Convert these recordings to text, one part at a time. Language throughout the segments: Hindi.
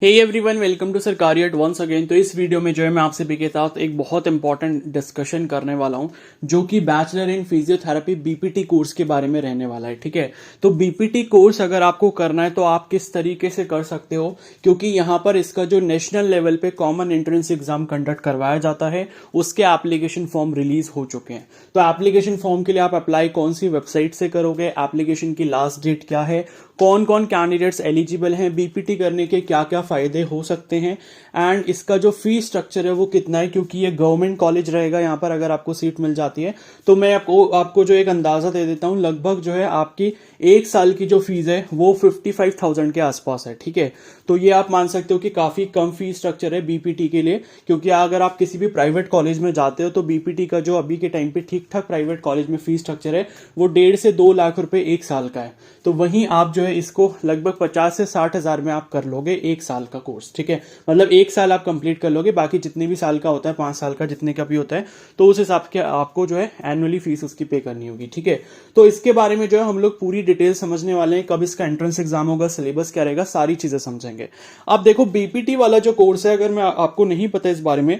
हे एवरीवन, वेलकम टू सरकारी एट वंस अगेन। तो इस वीडियो में जो है मैं आप सभी के साथ एक बहुत इंपॉर्टेंट डिस्कशन करने वाला हूं जो कि bachelor in physiotherapy BPT course के बारे में रहने वाला है। ठीक है, तो बीपीटी कोर्स अगर आपको करना है तो आप किस तरीके से कर सकते हो, क्योंकि यहां पर इसका जो नेशनल लेवल पे कॉमन एंट्रेंस एग्जाम कंडक्ट करवाया जाता है उसके एप्लीकेशन फॉर्म रिलीज हो चुके हैं। तो एप्लीकेशन फॉर्म के लिए आप अप्लाई कौन सी वेबसाइट से करोगे, एप्लीकेशन की लास्ट डेट क्या है, कौन कौन कैंडिडेट्स एलिजिबल हैं, बीपीटी करने के क्या क्या फायदे हो सकते हैं, एंड इसका जो फी स्ट्रक्चर है वो कितना है, क्योंकि ये गवर्नमेंट कॉलेज रहेगा यहाँ पर अगर आपको सीट मिल जाती है। तो मैं आपको जो एक अंदाजा दे देता हूँ, लगभग जो है आपकी एक साल की जो फीस है वो 55,000 के आसपास है। ठीक है, तो ये आप मान सकते हो कि काफी कम फी स्ट्रक्चर है बीपीटी के लिए, क्योंकि अगर आप किसी भी प्राइवेट कॉलेज में जाते हो तो बीपीटी का जो अभी के टाइम पे ठीक ठाक प्राइवेट कॉलेज में फी स्ट्रक्चर है वो 1.5 से 2 लाख रुपए एक साल का है। तो वहीं आप जो है इसको लगभग 50 से 60 हजार में आप कर लोगे एक साल का कोर्स। ठीक है, मतलब एक साल आप कंप्लीट कर लोगे, बाकी जितने भी साल का होता है, 5 साल का जितने का भी होता है, तो उस हिसाब के आपको जो है एनुअली फीस उसकी पे करनी होगी। ठीक है, तो इसके बारे में जो है हम लोग पूरी डिटेल समझने वाले हैं, कब इसका एंट्रेंस एग्जाम होगा, सिलेबस क्या रहेगा, सारी चीजें समझेंगे। अब देखो, बीपीटी वाला जो कोर्स है, अगर मैं आपको नहीं पता इस बारे में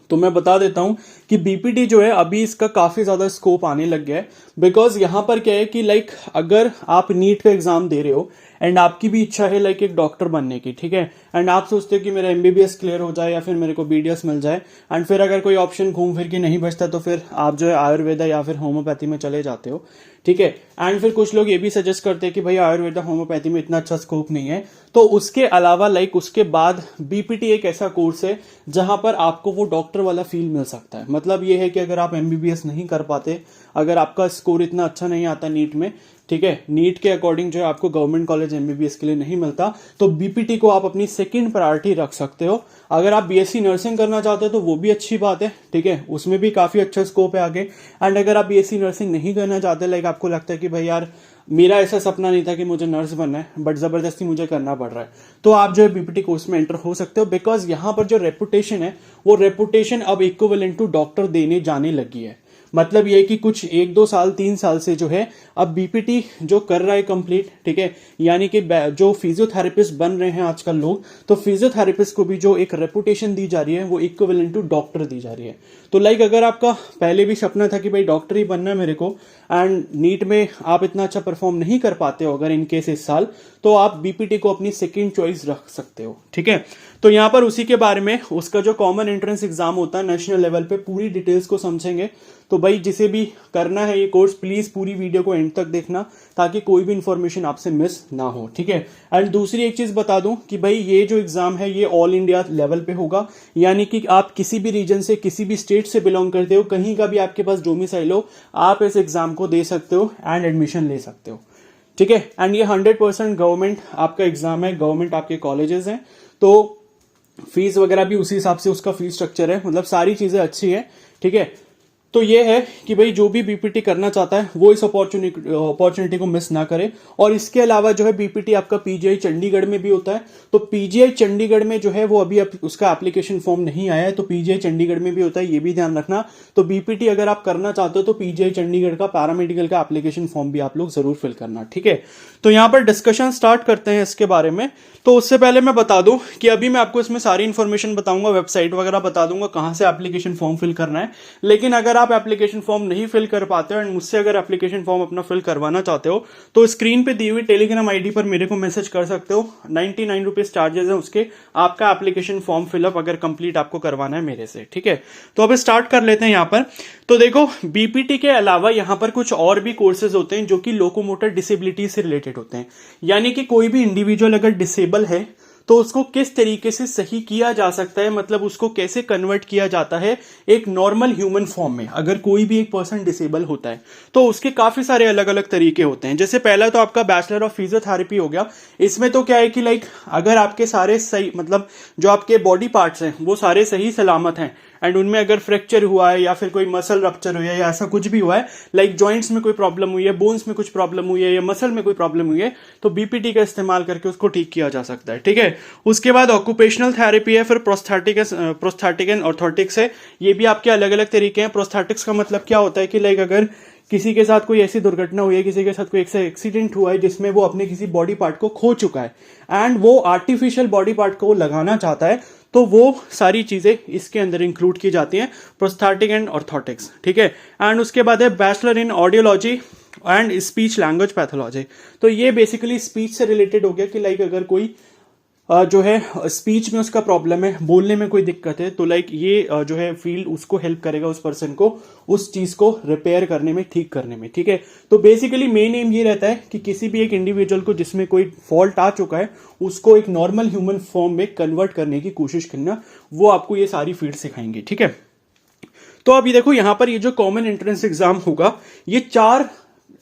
तो मैं बता देता हूं कि बीपीटी जो है अभी इसका काफी ज्यादा स्कोप आने लग गया है। बिकॉज यहां पर क्या है कि अगर आप नीट का एग्जाम दे रहे हो एंड आपकी भी इच्छा है एक डॉक्टर बनने की, ठीक है, एंड आप सोचते हो कि मेरा एमबीबीएस क्लियर हो जाए या फिर मेरे को बीडीएस मिल जाए, एंड फिर अगर कोई ऑप्शन घूम फिर के नहीं बचता तो फिर आप जो है आयुर्वेदा या फिर होम्योपैथी में चले जाते हो। ठीक है, एंड फिर कुछ लोग ये भी सजेस्ट करते हैं कि भाई आयुर्वेदा होम्योपैथी में इतना अच्छा स्कोप नहीं है, तो उसके अलावा उसके बाद बीपीटी एक ऐसा कोर्स है जहां पर आपको वो डॉक्टर वाला फील मिल सकता है। मतलब ये है कि अगर आप एमबीबीएस नहीं कर पाते, अगर आपका स्कोर इतना अच्छा नहीं आता नीट में, ठीक है, नीट के अकॉर्डिंग जो है आपको गवर्नमेंट कॉलेज एमबीबीएस के लिए नहीं मिलता, तो बीपीटी को आप अपनी सेकंड प्रायोरिटी रख सकते हो। अगर आप बीएससी नर्सिंग करना चाहते हो तो वो भी अच्छी बात है, ठीक है, उसमें भी काफी अच्छा स्कोप है आगे। एंड अगर आप बीएससी नर्सिंग नहीं करना चाहते, आपको लगता है कि भाई यार मेरा ऐसा सपना नहीं था कि मुझे नर्स बनना है, बट जबरदस्ती मुझे करना पड़ रहा है, तो आप जो है बीपीटी कोर्स में एंटर हो सकते हो। बिकॉज यहां पर जो रेपुटेशन है वो रेपुटेशन अब इक्विवेलेंट टू डॉक्टर देने जाने लगी है। मतलब ये कि कुछ 1-2 साल 3 साल से जो है अब बीपीटी जो कर रहा है कंप्लीट, ठीक है, यानी कि जो फिजियोथेरेपिस्ट बन रहे हैं आजकल लोग, तो फिजियोथेरेपिस्ट को भी जो एक रेपुटेशन दी जा रही है वो इक्विवेलेंट टू डॉक्टर दी जा रही है। तो अगर आपका पहले भी सपना था कि भाई डॉक्टर ही बनना है मेरे को, एंड नीट में आप इतना अच्छा परफॉर्म नहीं कर पाते हो अगर इन केस इस साल, तो आप बीपीटी को अपनी सेकंड चॉइस रख सकते हो। ठीक है, तो यहां पर उसी के बारे में उसका जो कॉमन एंट्रेंस एग्जाम होता है नेशनल लेवल पे पूरी डिटेल्स को समझेंगे। तो भाई जिसे भी करना है ये कोर्स, प्लीज पूरी वीडियो को एंड तक देखना ताकि कोई भी इंफॉर्मेशन आपसे मिस ना हो। ठीक है, एंड दूसरी एक चीज बता दूं कि भाई ये जो एग्जाम है ये ऑल इंडिया लेवल पे होगा, यानी कि आप किसी भी रीजन से, किसी भी स्टेट से बिलोंग करते हो, कहीं का भी आपके पास डोमिसाइल हो, आप इस एग्जाम को दे सकते हो एंड एडमिशन ले सकते हो। ठीक है, एंड ये 100% गवर्नमेंट आपका एग्जाम है, गवर्नमेंट आपके कॉलेजेस हैं, तो फीस वगैरह भी उसी हिसाब से उसका फीस स्ट्रक्चर है, मतलब सारी चीजें अच्छी है। ठीक है, तो ये है कि भाई जो भी बीपीटी करना चाहता है वो इस अपॉर्चुनिटी को मिस ना करे। और इसके अलावा जो है बीपीटी आपका पीजीआई चंडीगढ़ में भी होता है, तो पीजीआई चंडीगढ़ में जो है वो अभी उसका एप्लीकेशन फॉर्म नहीं आया है, तो पीजीआई चंडीगढ़ में भी होता है, ये भी ध्यान रखना। तो बीपीटी अगर आप करना चाहते हो तो पीजीआई चंडीगढ़ का पैरामेडिकल का एप्लीकेशन फॉर्म भी आप लोग जरूर फिल करना। ठीक है, तो यहां पर डिस्कशन स्टार्ट करते हैं इसके बारे में। तो उससे पहले मैं बता दूं कि अभी मैं आपको इसमें सारी इंफॉर्मेशन बताऊंगा, वेबसाइट वगैरह बता दूंगा कहां से एप्लीकेशन फॉर्म फिल करना है। लेकिन अगर आप एप्लीकेशन फॉर्म नहीं फिल कर पाते हो एंड मुझसे अगर एप्लीकेशन फॉर्म अपना फिल करवाना चाहते हो तो स्क्रीन पे दी हुई टेलीग्राम आईडी पर मेरे को मैसेज कर सकते हो। 99 रुपीज चार्जेस है उसके, आपका एप्लीकेशन फॉर्म फिलअप अगर कंप्लीट आपको करवाना है मेरे से। ठीक है, तो अब स्टार्ट कर लेते हैं यहां पर। तो देखो, बीपीटी के अलावा यहां पर कुछ और भी कोर्सेज होते हैं जो कि लोकोमोटर डिसेबिलिटी से रिलेटेड होते हैं, यानी कि कोई भी इंडिविजुअल अगर डिसेबल है तो उसको किस तरीके से सही किया जा सकता है, मतलब उसको कैसे कन्वर्ट किया जाता है एक नॉर्मल ह्यूमन फॉर्म में। अगर कोई भी एक पर्सन डिसेबल होता है तो उसके काफी सारे अलग अलग तरीके होते हैं। जैसे पहला तो आपका बैचलर ऑफ फिजियोथेरेपी हो गया। इसमें तो क्या है कि अगर आपके सारे सही, मतलब जो आपके बॉडी पार्ट्स हैं वो सारे सही सलामत हैं एंड उनमें अगर फ्रैक्चर हुआ है या फिर कोई मसल रप्चर हुई है या ऐसा कुछ भी हुआ है, जॉइंट्स में कोई प्रॉब्लम हुई है, बोन्स में कुछ प्रॉब्लम हुई है या मसल में कोई प्रॉब्लम हुई है, तो बीपीटी का इस्तेमाल करके उसको ठीक किया जा सकता है। ठीक है, उसके बाद ऑक्यूपेशनल थेरेपी है, फिर प्रोस्थेटिक एंड ऑर्थोटिक्स है। ये भी आपके अलग अलग तरीके हैं। प्रोस्थेटिक्स का मतलब क्या होता है कि अगर किसी के साथ कोई ऐसी दुर्घटना हुई है, किसी के साथ कोई ऐसा एक्सीडेंट हुआ है जिसमें वो अपने किसी बॉडी पार्ट को खो चुका है एंड वो आर्टिफिशियल बॉडी पार्ट को लगाना चाहता है, तो वो सारी चीजें इसके अंदर इंक्लूड की जाती हैं, प्रोस्थेटिक एंड ऑर्थोटिक्स, ठीक है। एंड उसके बाद है bachelor in audiology and speech language pathology. तो ये बेसिकली स्पीच से रिलेटेड हो गया कि लाइक अगर कोई जो है स्पीच में उसका प्रॉब्लम है, बोलने में कोई दिक्कत है, तो लाइक ये जो है फील्ड उसको हेल्प करेगा, उस पर्सन को उस चीज को रिपेयर करने में, ठीक करने में, ठीक है। तो बेसिकली मेन एम ये रहता है कि किसी भी एक इंडिविजुअल को जिसमें कोई फॉल्ट आ चुका है उसको एक नॉर्मल ह्यूमन फॉर्म में कन्वर्ट करने की कोशिश करना, वो आपको ये सारी फील्ड सिखाएंगे, ठीक है। तो अभी देखो यहां पर ये जो कॉमन एंट्रेंस एग्जाम होगा ये 4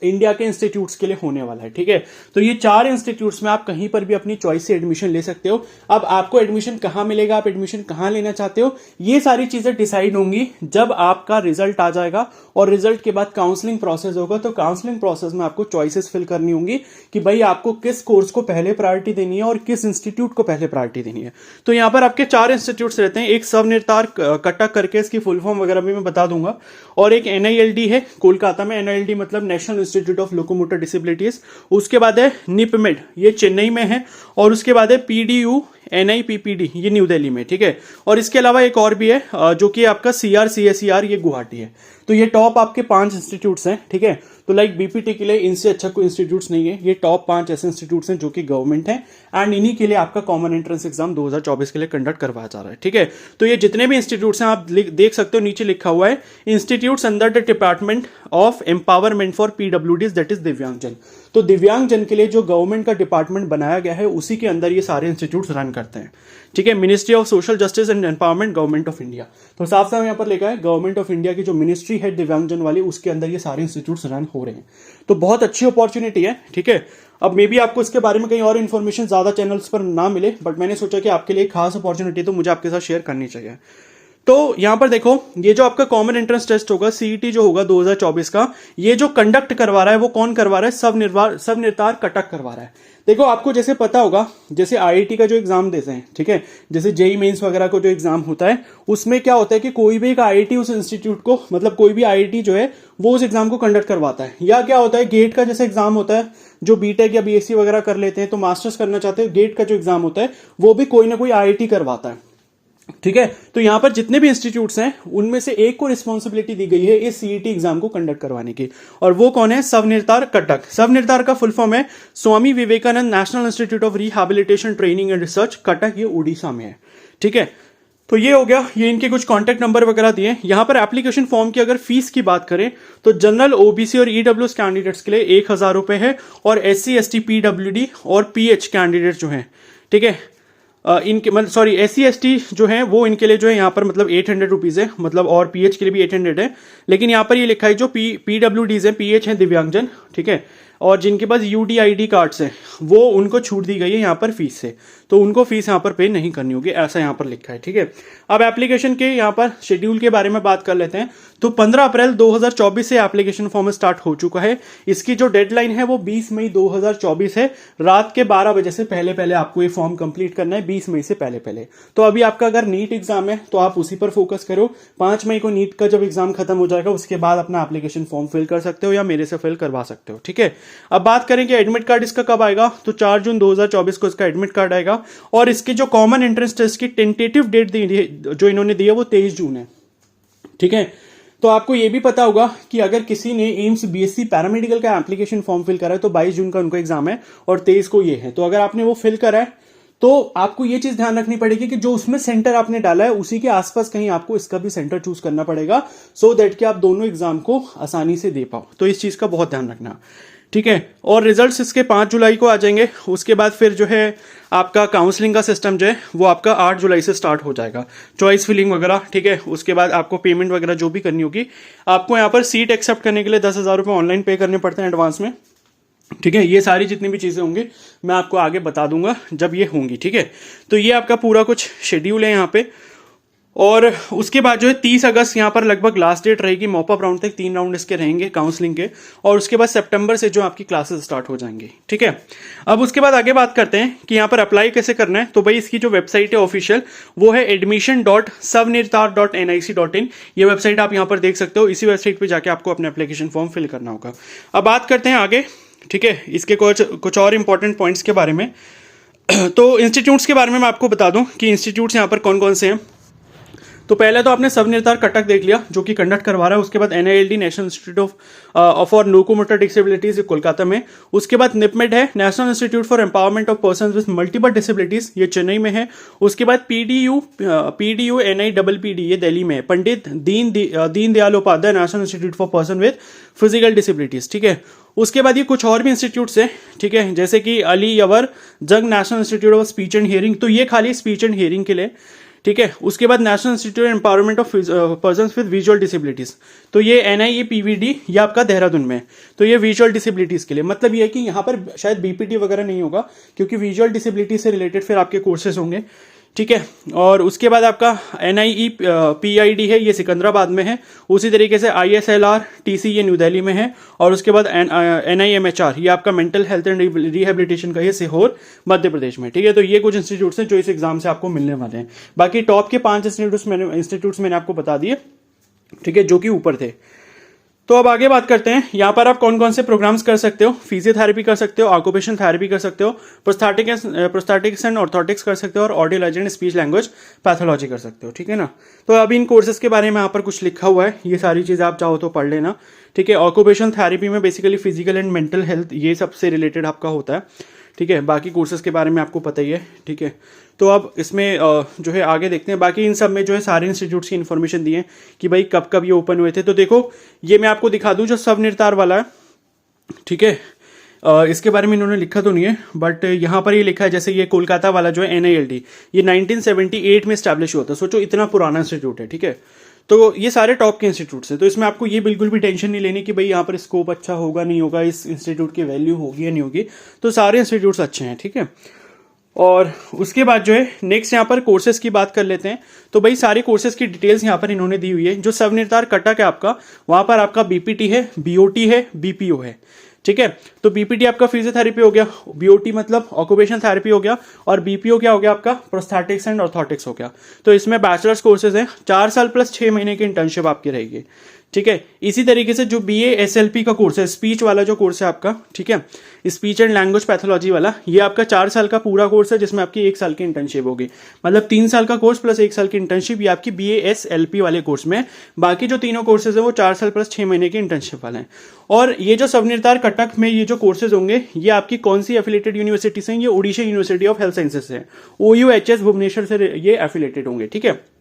इंडिया के इंस्टीट्यूट्स के लिए होने वाला है, ठीक है। तो ये 4 इंस्टीट्यूट्स में आप कहीं पर भी अपनी चॉइस से एडमिशन ले सकते हो। अब आपको एडमिशन कहां मिलेगा, आप एडमिशन कहां लेना चाहते हो, ये सारी चीजें डिसाइड होंगी जब आपका रिजल्ट आ जाएगा और रिजल्ट के बाद काउंसलिंग प्रोसेस होगा। तो काउंसलिंग प्रोसेस में आपको चॉइसेस फिल करनी होंगी कि भाई आपको किस कोर्स को पहले प्रायोरिटी देनी है और किस इंस्टीट्यूट को पहले प्रायोरिटी देनी है। तो यहां पर आपके 4 इंस्टीट्यूट्स रहते हैं। एक स्वनिर्धार कटक करके, इसकी फुल फॉर्म वगैरह भी मैं बता दूंगा, और एक NILD है कोलकाता में, NILD मतलब national institute of locomotor disabilities. उसके बाद है निपमेड, ये चेन्नई में है, और उसके बाद है PDU NIPPD, ये न्यू दिल्ली में, ठीक है। और इसके अलावा एक और भी है जो कि आपका CRCSER, ये गुवाहाटी है। तो ये टॉप आपके 5 इंस्टीट्यूट्स हैं, ठीक है। तो लाइक BPT के लिए इनसे अच्छा कोई इंस्टीट्यूट्स नहीं है, ये टॉप 5 ऐसे इंस्टीट्यूट्स हैं जो कि गवर्नमेंट है एंड इन्हीं के लिए आपका कॉमन एंट्रेंस एग्जाम 2024 के लिए कंडक्ट करवाया जा रहा है, ठीक है। तो ये जितने भी इंस्टीट्यूट्स हैं आप देख सकते हो, नीचे लिखा हुआ है institutes under the department of empowerment for PWDs, that is दिव्यांगजन। तो दिव्यांगजन के लिए जो गवर्नमेंट का डिपार्टमेंट बनाया गया है उसी के अंदर ये सारे इंस्टीट्यूट्स रन करते हैं, ठीक है। Ministry of social justice and empowerment, government of India. तो साफ साफ यहाँ पर लिखा है गवर्नमेंट ऑफ इंडिया की जो मिनिस्ट्री है दिव्यांगजन वाली, उसके अंदर ये सारे इंस्टीट्यूट्स रन हो रहे हैं। तो बहुत अच्छी अपॉर्चुनिटी है, ठीक है। अब मे बी आपको इसके बारे में कहीं और इन्फॉर्मेशन ज्यादा चैनल्स पर ना मिले, बट मैंने सोचा कि आपके लिए खास अपॉर्चुनिटी तो मुझे आपके साथ शेयर करनी चाहिए। तो यहां पर देखो, ये जो आपका कॉमन एंट्रेंस टेस्ट होगा CET जो होगा 2024 का, ये जो कंडक्ट करवा रहा है वो कौन करवा रहा है, स्वनिर्धार कटक करवा रहा है। देखो आपको जैसे पता होगा, जैसे IIT का जो एग्जाम देते हैं, ठीक है, जैसे JEE मेंस वगैरह को जो एग्जाम होता है उसमें क्या होता है कि कोई भी एक IIT उस इंस्टीट्यूट को, मतलब कोई भी IIT जो है वो उस एग्जाम को कंडक्ट करवाता है। या क्या होता है, गेट का जैसे एग्जाम होता है, जो BTech या BSc वगैरह कर लेते हैं तो मास्टर्स करना चाहते हैं, गेट का जो एग्जाम होता है वो भी कोई ना कोई IIT करवाता है, ठीक है। तो यहां पर जितने भी इंस्टीट्यूट्स हैं उनमें से एक को रिस्पॉन्सिबिलिटी दी गई है इस CET एग्जाम को कंडक्ट करवाने की, और वो कौन है, स्वनिर्धार कटक। स्वनिर्धार का फुल फॉर्म है Swami Vivekananda national institute of rehabilitation training and research, Cuttack, ये उड़ीसा में है, ठीक है। तो ये हो गया, ये इनके कुछ कॉन्टेक्ट नंबर वगैरह दिए। यहां पर एप्लीकेशन फॉर्म की अगर फीस की बात करें तो जनरल OBC और EWS कैंडिडेट्स के लिए 1000 रुपए है, और SC ST PWD और PH कैंडिडेट जो है, ठीक है, इनके मतलब सॉरी SC ST जो है वो इनके लिए जो है यहाँ पर मतलब 800 रुपीज है, मतलब, और PH के लिए भी 800 है। लेकिन यहाँ पर ये लिखा है जो PWDs है, PH है दिव्यांगजन, ठीक है, और जिनके पास UDID कार्ड्स हैं वो उनको छूट दी गई है यहाँ पर फीस से, तो उनको फीस यहाँ पर पे नहीं करनी होगी, ऐसा यहाँ पर लिखा है, ठीक है। अब एप्लीकेशन के यहाँ पर शेड्यूल के बारे में बात कर लेते हैं। तो 15 अप्रैल 2024 से एप्लीकेशन फॉर्म स्टार्ट हो चुका है। इसकी जो डेडलाइन है वो 20 मई 2024 है, रात के 12 बजे से पहले पहले आपको ये फॉर्म कंप्लीट करना है, 20 मई से पहले पहले। तो अभी आपका अगर नीट एग्जाम है तो आप उसी पर फोकस करो। 5 मई को नीट का जब एग्जाम खत्म हो जाएगा उसके बाद अपना एप्लीकेशन फॉर्म फिल कर सकते हो या मेरे से फिल करवा सकते हो, ठीक है। अब बात करें कि एडमिट कार्ड इसका कब आएगा, तो 4 जून 2024 को इसका एडमिट कार्ड आएगा, और इसके जो कॉमन एंट्रेंस टेस्ट की टेंटेटिव डेट जो इन्होंने दी है वो 23 जून है, ठीक है। तो आपको ये भी पता होगा कि अगर किसी ने एम्स BSc पैरामेडिकल का एप्लीकेशन फॉर्म फिल करा है तो 22 जून का उनका एग्जाम है और 23 को ये है। तो अगर आपने वो फिल करा है तो आपको ये चीज ध्यान रखनी पड़ेगी कि जो उसमें सेंटर आपने डाला है उसी के आसपास कहीं आपको इसका भी सेंटर चूज करना पड़ेगा, सो दैट कि आप दोनों एग्जाम को आसानी से दे पाओ। तो इस चीज का बहुत ध्यान रखना, ठीक है। और रिजल्ट्स इसके 5 जुलाई को आ जाएंगे। उसके बाद फिर जो है आपका काउंसलिंग का सिस्टम जो है वो आपका 8 जुलाई से स्टार्ट हो जाएगा, चॉइस फिलिंग वगैरह, ठीक है। उसके बाद आपको पेमेंट वगैरह जो भी करनी होगी, आपको यहाँ पर सीट एक्सेप्ट करने के लिए 10,000 रुपये ऑनलाइन पे करने पड़ते हैं एडवांस में, ठीक है। ये सारी जितनी भी चीज़ें होंगी मैं आपको आगे बता दूंगा जब ये होंगी, ठीक है। तो ये आपका पूरा कुछ शेड्यूल है यहाँ पे। और उसके बाद जो है 30 अगस्त यहाँ पर लगभग लास्ट डेट रहेगी मॉपअप राउंड तक, 3 राउंड इसके रहेंगे काउंसलिंग के, और उसके बाद सितंबर से जो आपकी क्लासेस स्टार्ट हो जाएंगी, ठीक है। अब उसके बाद आगे बात करते हैं कि यहाँ पर अप्लाई कैसे करना है। तो भाई इसकी जो वेबसाइट है ऑफिशियल वो है admission.savnirtar.nic.in। ये वेबसाइट आप यहाँ पर देख सकते हो, इसी वेबसाइट पर जाके आपको अपना एप्लीकेशन फॉर्म फिल करना होगा। अब बात करते हैं आगे, ठीक है, इसके कुछ और इंपॉर्टेंट पॉइंट्स के बारे में। तो इंस्टीट्यूट्स के बारे में मैं आपको बता दूं कि इंस्टीट्यूट्स यहाँ पर कौन कौन से हैं। तो पहले तो आपने सबनिर्धार कटक देख लिया जो कि कंडक्ट करवा रहा है। उसके बाद NILD national institute of for locomotor disabilities Kolkata में। उसके बाद निपमेड है national institute for empowerment of persons with multiple disabilities, ये चेन्नई में है। उसके बाद PDU NIPPD ये दिल्ली में है। Pandit Deendayal Upadhyay national institute for person with physical disabilities, ठीक है। उसके बाद ये कुछ और भी इंस्टीट्यूट्स हैं, ठीक है, जैसे कि अली यवर जंग national institute of speech and hearing, तो ये खाली स्पीच एंड हियरिंग के लिए, ठीक है। उसके बाद national institute empowerment of persons with visual disabilities, तो ये NIEPVD ये आपका देहरादून में, तो ये विजुअल डिसेबिलिटीज के लिए। मतलब ये है कि यहाँ पर शायद BPT वगैरह नहीं होगा क्योंकि विजुअल डिसेबिलिटी से रिलेटेड फिर आपके कोर्सेज होंगे, ठीक है। और उसके बाद आपका NIEPID है, ये सिकंदराबाद में है। उसी तरीके से ISLR TC ये न्यू दिल्ली में है। और उसके बाद NIMHR ये आपका मेंटल हेल्थ एंड रिहेबिलिटेशन का, ये सीहोर मध्य प्रदेश में, ठीक है। तो ये कुछ इंस्टीट्यूट्स हैं जो इस एग्जाम से आपको मिलने वाले हैं। बाकी टॉप के 5 इंस्टीट्यूट्स मैंने आपको बता दिए, ठीक है, जो कि ऊपर थे। तो अब आगे बात करते हैं, यहाँ पर आप कौन कौन से प्रोग्राम्स कर सकते हो। फिजियोथेरेपी कर सकते हो, ऑक्यूपेशन थेरेपी कर सकते हो, प्रोस्थेटिक्स एंड ऑर्थोटिक्स कर सकते हो, और audiology and speech language pathology कर सकते हो, ठीक है ना। तो अब इन कोर्सेज के बारे में यहाँ पर कुछ लिखा हुआ है, ये सारी चीज़ आप चाहो तो पढ़ लेना, ठीक है। ऑक्यूपेशन थेरेपी में basically physical and mental health ये सबसे रिलेटेड आपका होता है, ठीक है। बाकी कोर्सेज के बारे में आपको पता ही है, ठीक है। तो अब इसमें जो है आगे देखते हैं। बाकी इन सब में जो है सारे इंस्टीट्यूट्स की इन्फॉर्मेशन दी है कि भाई कब कब ये ओपन हुए थे। तो देखो ये मैं आपको दिखा दूं जो सबनिर्धार वाला है, ठीक है। इसके बारे में इन्होंने लिखा तो नहीं है, बट यहाँ पर ये लिखा है, जैसे ये कोलकाता वाला जो है NILD ये 1978 में स्टैब्लिश हुआ था। सोचो इतना पुराना इंस्टीट्यूट है, ठीक है। तो ये सारे टॉप के इंस्टीट्यूट्स हैं, तो इसमें आपको ये बिल्कुल भी टेंशन नहीं लेनी कि भाई यहाँ पर स्कोप अच्छा होगा नहीं होगा, इस इंस्टीट्यूट की वैल्यू होगी या नहीं होगी। तो सारे इंस्टीट्यूट्स अच्छे हैं, ठीक है। और उसके बाद जो है नेक्स्ट यहाँ पर कोर्सेज की बात कर लेते हैं। तो भाई सारे कोर्सेज की डिटेल्स यहाँ पर इन्होंने दी हुई है। जो सबनिर्धार कटक है आपका, वहां पर आपका BPT है, BOT है, BPO है, ठीक है। तो BPT आपका फिजियोथेरेपी हो गया, BOT मतलब ऑक्यूपेशन थेरेपी हो गया, और BPO क्या हो गया आपका प्रोस्थेटिक्स एंड ऑर्थोटिक्स हो गया। तो इसमें बैचलर्स कोर्सेज हैं, 4 साल प्लस 6 महीने की इंटर्नशिप आपकी रहेगी, ठीक है। इसी तरीके से जो BA SLP का कोर्स है, स्पीच वाला जो कोर्स है आपका, ठीक है, स्पीच एंड लैंग्वेज पैथोलॉजी वाला, ये आपका 4 साल का पूरा कोर्स है जिसमें आपकी 1 साल की इंटर्नशिप होगी। मतलब 3 साल का कोर्स प्लस 1 साल की इंटर्नशिप, ये आपकी BA SLP वाले कोर्स में। बाकी जो तीनों कोर्सेज है वो 4 साल प्लस 6 महीने की इंटर्नशिप वाले हैं। और ये जो सबनिर्धार कटक में ये जो कोर्सेज होंगे, ये आपकी कौन सी एफिलेटेड यूनिवर्सिटी से, ये Odisha university of health sciences से, OUHS भुवनेश्वर से ये एफिलेटेड होंगे, ठीक है।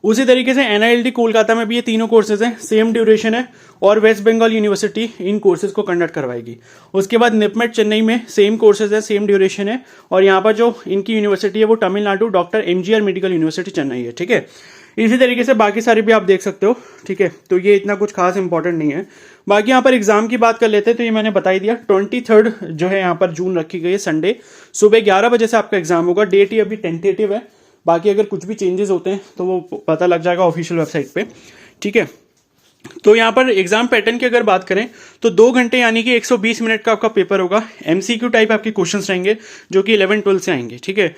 उसी तरीके से NILD कोलकाता में भी ये तीनों कोर्सेज हैं, सेम ड्यूरेशन है, और वेस्ट बंगाल यूनिवर्सिटी इन कोर्सेज को कंडक्ट करवाएगी। उसके बाद निपमेट चेन्नई में सेम कोर्सेज है, सेम ड्यूरेशन है, और यहाँ पर जो इनकी यूनिवर्सिटी है वो Tamil Nadu doctor MGR medical university Chennai है, ठीक है। इसी तरीके से बाकी सारी भी आप देख सकते हो, ठीक है। तो ये इतना कुछ खास इंपॉर्टेंट नहीं है। बाकी यहाँ पर एग्जाम की बात कर लेते हैं, तो ये मैंने बता ही दिया, 23 जो है यहाँ पर जून रखी गई है, संडे सुबह 11 बजे से आपका एग्जाम होगा। डेट ये अभी टेंटेटिव है, बाकी अगर कुछ भी चेंजेस होते हैं तो वो पता लग जाएगा ऑफिशियल वेबसाइट पे, ठीक है। तो यहाँ पर एग्जाम पैटर्न की अगर बात करें तो 2 घंटे यानी कि 120 मिनट का आपका पेपर होगा। MCQ टाइप आपके क्वेश्चंस रहेंगे जो कि 11-12 से आएंगे, ठीक है।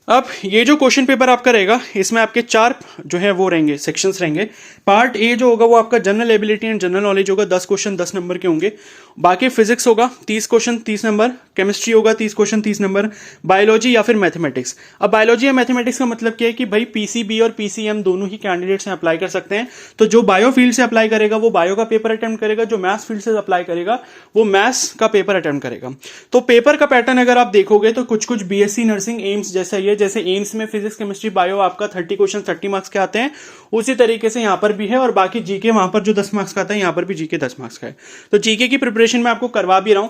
अब ये जो क्वेश्चन पेपर आपका रहेगा, इसमें आपके 4 जो है वो रहेंगे, सेक्शंस रहेंगे। पार्ट ए जो होगा वो आपका general ability and general knowledge होगा, 10 क्वेश्चन 10 नंबर के होंगे। बाकी फिजिक्स होगा 30 क्वेश्चन 30 नंबर, केमिस्ट्री होगा 30 क्वेश्चन 30 नंबर, बायोलॉजी या फिर मैथमेटिक्स। अब बायोलॉजी या मैथमेटिक्स का मतलब क्या है कि भाई PCB और PCM दोनों ही कैंडिडेट्स अप्लाई कर सकते हैं। तो जो बायो फील्ड से अप्लाई करेगा वो बायो का पेपर अटेम्प्ट करेगा, जो मैथ्स फील्ड से अप्लाई करेगा वो मैथ्स का पेपर अटेम्प्ट करेगा। तो पेपर का पैटर्न अगर आप देखोगे तो कुछ कुछ BSc नर्सिंग एम्स जैसा ही है, जैसे एम्स में फिजिक्स केमिस्ट्री बायो आपका 30 क्वेश्चन 30 मार्क्स के आते हैं, उसी तरीके से यहां पर भी है। और बाकी जीके वहां पर जो 10 मार्क्स का आता है, यहां पर भी जीके 10 मार्क्स का है। तो जीके की प्रिपरेशन मैं आपको करवा भी रहा हूं,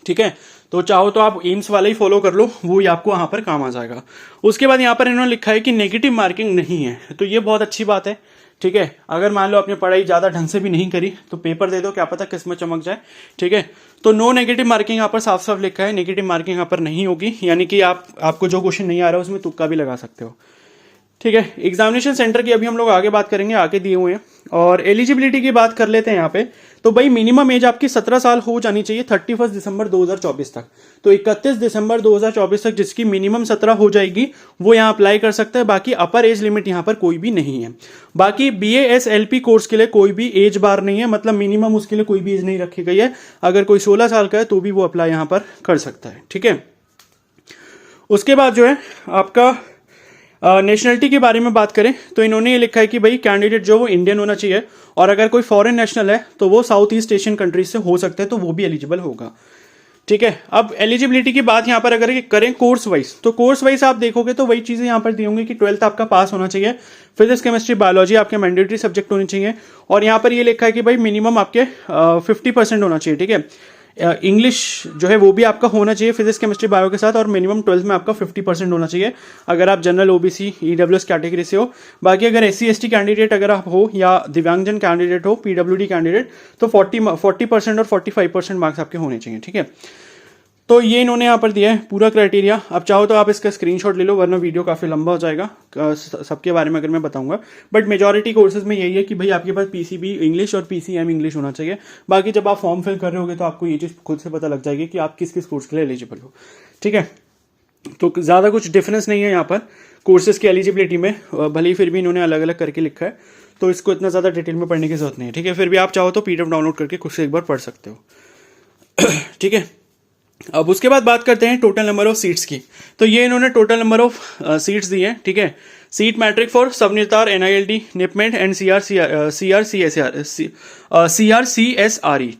ठीक है। तो चाहो तो आप एम्स वाला ही फॉलो कर लो, वो आपको वहां पर काम आ जाएगा। उसके बाद यहां पर इन्होंने लिखा है कि नेगेटिव मार्किंग नहीं है, तो ये बहुत अच्छी बात है, ठीक है। अगर मान लो आपने पढ़ाई ज्यादा ढंग से भी नहीं करी तो पेपर दे दो, क्या पता किस्मत चमक जाए, ठीक है। तो नो नेगेटिव मार्किंग यहाँ पर साफ साफ लिखा है, नेगेटिव मार्किंग यहाँ पर नहीं होगी, यानी कि आपको जो क्वेश्चन नहीं आ रहा है उसमें तुक्का भी लगा सकते हो, ठीक है, एग्जामिनेशन सेंटर की अभी हम लोग आगे बात करेंगे, आगे दिए हुए हैं। और एलिजिबिलिटी की बात कर लेते हैं यहाँ पे। तो भाई मिनिमम एज आपकी 17 साल हो जानी चाहिए 31 दिसंबर 2024 तक। तो 31 दिसंबर 2024 तक जिसकी मिनिमम 17 हो जाएगी वो यहाँ अप्लाई कर सकता है। बाकी अपर एज लिमिट यहाँ पर कोई भी नहीं है। बाकी BASLP कोर्स के लिए कोई भी एज बार नहीं है, मतलब मिनिमम उसके लिए कोई भी एज नहीं रखी गई है। अगर कोई 16 साल का है तो भी वो अप्लाई यहाँ पर कर सकता है। ठीक है, उसके बाद जो है आपका नेशनलिटी के बारे में बात करें तो इन्होंने ये लिखा है कि भाई कैंडिडेट जो वो इंडियन होना चाहिए, और अगर कोई फॉरेन नेशनल है तो वो साउथ ईस्ट एशियन कंट्रीज से हो सकता है, तो वो भी एलिजिबल होगा। ठीक है, अब एलिजिबिलिटी की बात यहाँ पर अगर करें कोर्स वाइज, तो कोर्स वाइज आप देखोगे तो वही चीज़ें यहाँ पर दी होंगी कि 12th आपका पास होना चाहिए, फिजिक्स केमिस्ट्री बायोलॉजी आपके मैंडेटरी सब्जेक्ट होने चाहिए, और यहाँ पर ये लिखा है कि भाई मिनिमम आपके 50% होना चाहिए। ठीक है, इंग्लिश जो है वो भी आपका होना चाहिए फिजिक्स केमिस्ट्री बायो के साथ, और मिनिमम 12th में आपका 50% होना चाहिए अगर आप जनरल OBC EWS कैटेगरी से हो। बाकी अगर SC ST कैंडिडेट अगर आप हो या दिव्यांगजन कैंडिडेट हो, PWD कैंडिडेट, तो 40% और 45% मार्क्स आपके होने चाहिए। ठीक है, तो ये इन्होंने यहाँ पर दिया है पूरा क्राइटेरिया। अब चाहो तो आप इसका स्क्रीनशॉट ले लो, वरना वीडियो काफ़ी लंबा हो जाएगा सबके बारे में अगर मैं बताऊंगा। बट मेजॉरिटी कोर्सेज में यही है कि भाई आपके पास PCB इंग्लिश और PCM इंग्लिश होना चाहिए। बाकी जब आप फॉर्म फिल कर रहे होगे तो आपको ये चीज़ खुद से पता लग जाएगी कि आप किस किस कोर्स के लिए एलिजिबल हो। ठीक है, तो ज़्यादा कुछ डिफरेंस नहीं है यहाँ पर कोर्सेज की एलिजिबिलिटी में, भले ही फिर भी इन्होंने अलग अलग करके लिखा है, तो इसको इतना ज़्यादा डिटेल में पढ़ने की जरूरत नहीं है। ठीक है, फिर भी आप चाहो तो PDF डाउनलोड करके खुद से एक बार पढ़ सकते हो। ठीक है, अब उसके बाद बात करते हैं टोटल नंबर ऑफ सीट्स की। तो ये इन्होंने टोटल नंबर ऑफ सीट्स दी है। ठीक है, सीट मैट्रिक फॉर सब निर्तार NILT निपमेंट एंड CRCSRE।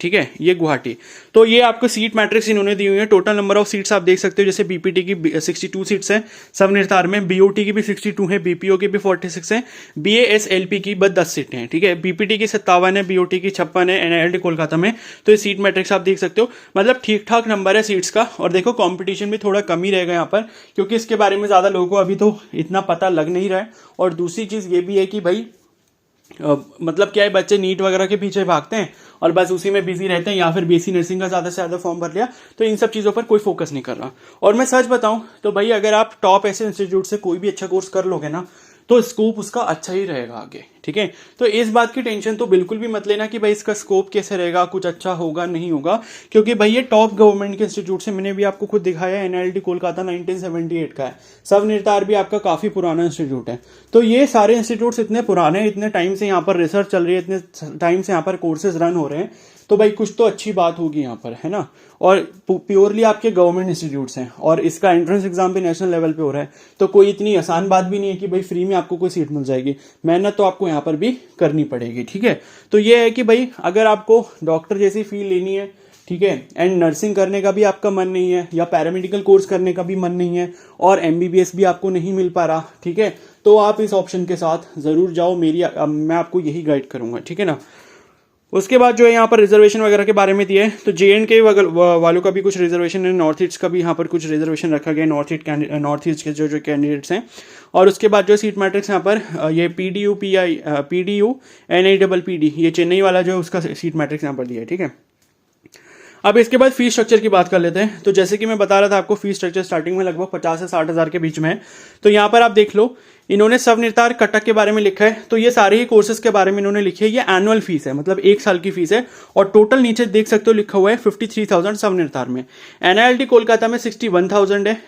ठीक है, ये गुवाहाटी। तो ये आपको सीट मैट्रिक्स इन्होंने दी हुई है। टोटल नंबर ऑफ सीट्स आप देख सकते हो, जैसे BPT की 62 सीट्स हैं सब निर्तार में, BOT की भी 62 है, BPO की भी 46 है, BASLP की बस 10 सीटें हैं। ठीक है, BPT की 57 है, BOT की 56 है, NILT कोलकाता में। तो ये सीट मैट्रिक्स आप देख सकते हो, मतलब ठीक ठाक नंबर है सीट्स का। और देखो कंपटीशन भी थोड़ा कम ही रहेगा यहाँ पर, क्योंकि इसके बारे में ज़्यादा लोगों को अभी तो इतना पता लग नहीं रहा है। और दूसरी चीज़ ये भी है कि भाई मतलब क्या है, बच्चे नीट वगैरह के पीछे भागते हैं और बस उसी में बिजी रहते हैं, या फिर BSc नर्सिंग का ज़्यादा से ज़्यादा फॉर्म भर लिया, तो इन सब चीज़ों पर कोई फोकस नहीं कर रहा। और मैं सच बताऊं तो भाई अगर आप टॉप ऐसे इंस्टीट्यूट से कोई भी अच्छा कोर्स कर लोगे ना, तो स्कोप उसका अच्छा ही रहेगा आगे। ठीक है, तो इस बात की टेंशन तो बिल्कुल भी मत लेना कि भाई इसका स्कोप कैसे रहेगा, कुछ अच्छा होगा नहीं होगा, क्योंकि भाई ये टॉप गवर्नमेंट के इंस्टीट्यूट से, मैंने भी आपको खुद दिखाया है, NILT कोलकाता 1978 का है, सब निर्तार भी आपका काफ़ी पुराना इंस्टीट्यूट है। तो ये सारे इंस्टीट्यूट्स इतने पुराने, इतने टाइम से यहाँ पर रिसर्च चल रही है, इतने टाइम से यहाँ पर कोर्सेज रन हो रहे हैं, तो भाई कुछ तो अच्छी बात होगी यहाँ पर, है ना। और प्योरली आपके गवर्नमेंट इंस्टीट्यूट्स हैं, और इसका एंट्रेंस एग्जाम भी नेशनल लेवल पे हो रहा है, तो कोई इतनी आसान बात भी नहीं है कि भाई फ्री में आपको कोई सीट मिल जाएगी। मेहनत तो आपको यहाँ पर भी करनी पड़ेगी। ठीक है, तो ये है कि भाई अगर आपको डॉक्टर जैसी फील लेनी है, ठीक है, एंड नर्सिंग करने का भी आपका मन नहीं है, या पैरामेडिकल कोर्स करने का भी मन नहीं है, और MBBS भी आपको नहीं मिल पा रहा, ठीक है, तो आप इस ऑप्शन के साथ ज़रूर जाओ। मैं आपको यही गाइड करूँगा। ठीक है ना। उसके बाद जो है यहाँ पर रिजर्वेशन वगैरह के बारे में दिया है, तो JNK वालों का भी कुछ रिजर्वेशन है, नॉर्थ ईस्ट का भी यहाँ पर कुछ रिजर्वेशन रखा गया है, नॉर्थ ईस्ट के जो कैंडिडेट्स हैं। और उसके बाद जो सीट मैट्रिक्स यहाँ पर ये PDU NIPPD, ये चेन्नई वाला जो है उसका सीट मैट्रिक्स यहाँ पर दिया है। ठीक है, अब इसके बाद फीस स्ट्रक्चर की बात कर लेते हैं। तो जैसे कि मैं बता रहा था आपको, फीस स्ट्रक्चर स्टार्टिंग में लगभग 50 से 60 हज़ार के बीच में है। तो यहाँ पर आप देख लो, इन्होंने सब निर्तार कटक के बारे में लिखा है, तो ये सारे ही कोर्सेज के बारे में इन्होंने लिखे है। ये एनुअल फीस है, मतलब 1 साल की फीस है, और टोटल नीचे देख सकते हो लिखा हुआ है 53,000 सब निर्तार में। NILT कोलकाता में 61,000 है,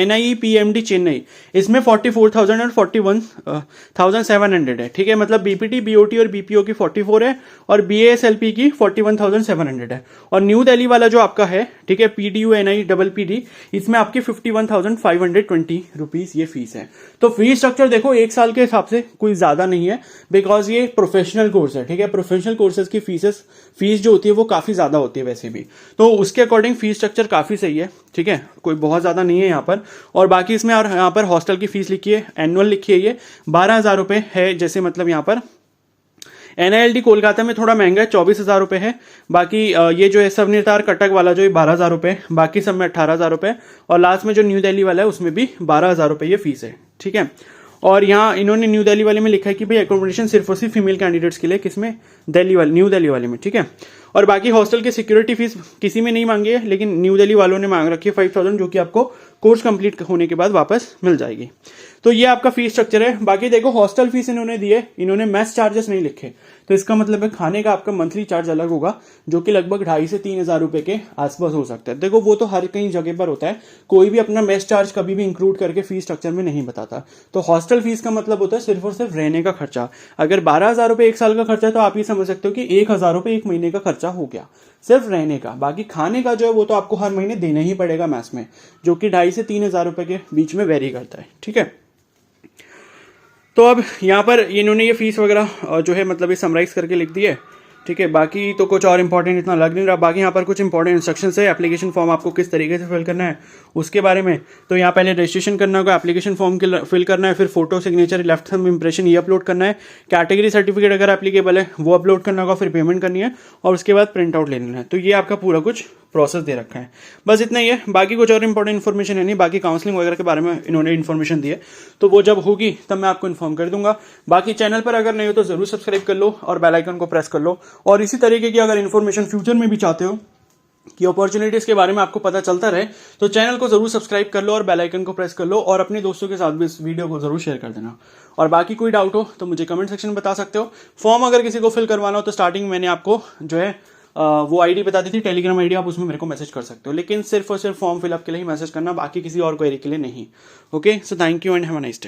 NIEPMD चेन्नई इसमें 44,000 और 41,700 है। ठीक है, मतलब BPT BOT और BPO की 44 है, और BASLP की 41,700 है। और न्यू दिल्ली वाला जो आपका है, ठीक है, PDU NIPPD, इसमें आपकी 51,520 रुपीज़ ये फीस है। तो फीस स्ट्रक्चर देखो 1 साल के हिसाब से कोई ज़्यादा नहीं है, बिकॉज ये प्रोफेशनल कोर्स है। ठीक है, प्रोफेशनल कोर्सेज की फीस जो होती है वो काफ़ी ज़्यादा होती है वैसे भी, तो उसके अकॉर्डिंग फीस स्ट्रक्चर काफ़ी सही है। ठीक है, कोई बहुत ज़्यादा नहीं है यहाँ पर। और बाकी इसमें और यहाँ पर हॉस्टल की फीस लिखी है, एनुअल लिखी है, ये 12,000 रुपये है। जैसे मतलब यहाँ पर NILT कोलकाता में थोड़ा महंगा है, 24,000 रुपये है। बाकी ये जो है सब निर्तार कटक वाला जो है 12,000 रुपये, बाकी सब में 18,000 रुपये, और लास्ट में जो न्यू दिल्ली वाला है उसमें भी 12,000 रुपये ये फीस है। ठीक है, और यहाँ इन्होंने न्यू दिल्ली वाले में लिखा है कि भाई एकोमोडेशन सिर्फ और सिर्फ फीमेल कैंडिडेट्स के लिए, किसमें, दिल्ली वाले, न्यू दिल्ली वाले में, ठीक है। और बाकी हॉस्टल की सिक्योरिटी फीस किसी में नहीं मांगी है, लेकिन न्यू दिल्ली वालों ने मांग रखी है 5000, जो कि आपको कोर्स कंप्लीट होने के बाद वापस मिल जाएगी। तो ये आपका फीस स्ट्रक्चर है। बाकी देखो हॉस्टल फीस इन्होंने दी है, इन्होंने मेस चार्जेस नहीं लिखे, तो इसका मतलब है खाने का आपका मंथली चार्ज अलग होगा, जो कि लगभग 2,500 से 3,000 रुपए के आसपास हो सकता है। देखो वो तो हर कहीं जगह पर होता है, कोई भी अपना मेस चार्ज कभी भी इंक्लूड करके फीस स्ट्रक्चर में नहीं बताता। तो हॉस्टल फीस का मतलब होता है सिर्फ और सिर्फ रहने का खर्चा। अगर 12,000 रुपए एक साल का खर्चा है, तो आप ये समझ सकते हो कि 1,000 रुपए एक महीने का खर्चा हो गया सिर्फ रहने का। बाकी खाने का जो है वो तो आपको हर महीने देना ही पड़ेगा मैस में, जो कि 2,500 से 3,000 रुपए के बीच में वेरी करता है, ठीक है। तो अब यहाँ पर इन्होंने ये फीस वगैरह जो है मतलब ये समराइज करके लिख दी है, ठीक है। बाकी तो कुछ और इंपॉर्टेंट इतना लग नहीं रहा। बाकी यहाँ पर कुछ इंपॉर्टेंट इंस्ट्रक्शंस है, एप्लीकेशन फॉर्म आपको किस तरीके से फिल करना है उसके बारे में। तो यहाँ पहले रजिस्ट्रेशन करना होगा, एप्लीकेशन फॉर्म फिल करना है, फिर photo, signature, left thumb impression ये अपलोड करना है, कैटेगरी सर्टिफिकेट अगर एप्लीकेबल है वो अपलोड करना होगा, फिर पेमेंट करनी है और उसके बाद प्रिंट आउट ले लेना है। तो ये आपका पूरा कुछ प्रोसेस दे रखा है, बस इतना ही है। बाकी कुछ और इंपॉर्टेंट इन्फॉर्मेशन है नहीं। बाकी काउंसलिंग वगैरह के बारे में इन्होंने इन्फॉर्मेशन दी है, तो वो जब होगी तब मैं आपको इन्फॉर्म कर दूंगा। बाकी चैनल पर अगर नहीं हो तो जरूर सब्सक्राइब कर लो और बेल आइकन को प्रेस कर लो। और इसी तरीके की अगर इन्फॉर्मेशन फ्यूचर में भी चाहते हो कि अपॉर्चुनिटीज के बारे में आपको पता चलता रहे, तो चैनल को जरूर सब्सक्राइब कर लो और बेल आइकन को प्रेस कर लो और अपने दोस्तों के साथ भी इस वीडियो को जरूर शेयर कर देना। और बाकी कोई डाउट हो तो मुझे कमेंट सेक्शन में बता सकते हो। फॉर्म अगर किसी को फिल करवाना हो तो स्टार्टिंग मैंने आपको जो है वो आईडी बता दी थी, टेलीग्राम आईडी, आप उसमें मेरे को मैसेज कर सकते हो, लेकिन सिर्फ और सिर्फ फॉर्म फिलअप के लिए ही मैसेज करना, बाकी किसी और क्वेरी के लिए नहीं। Okay, so thank you and have a nice day.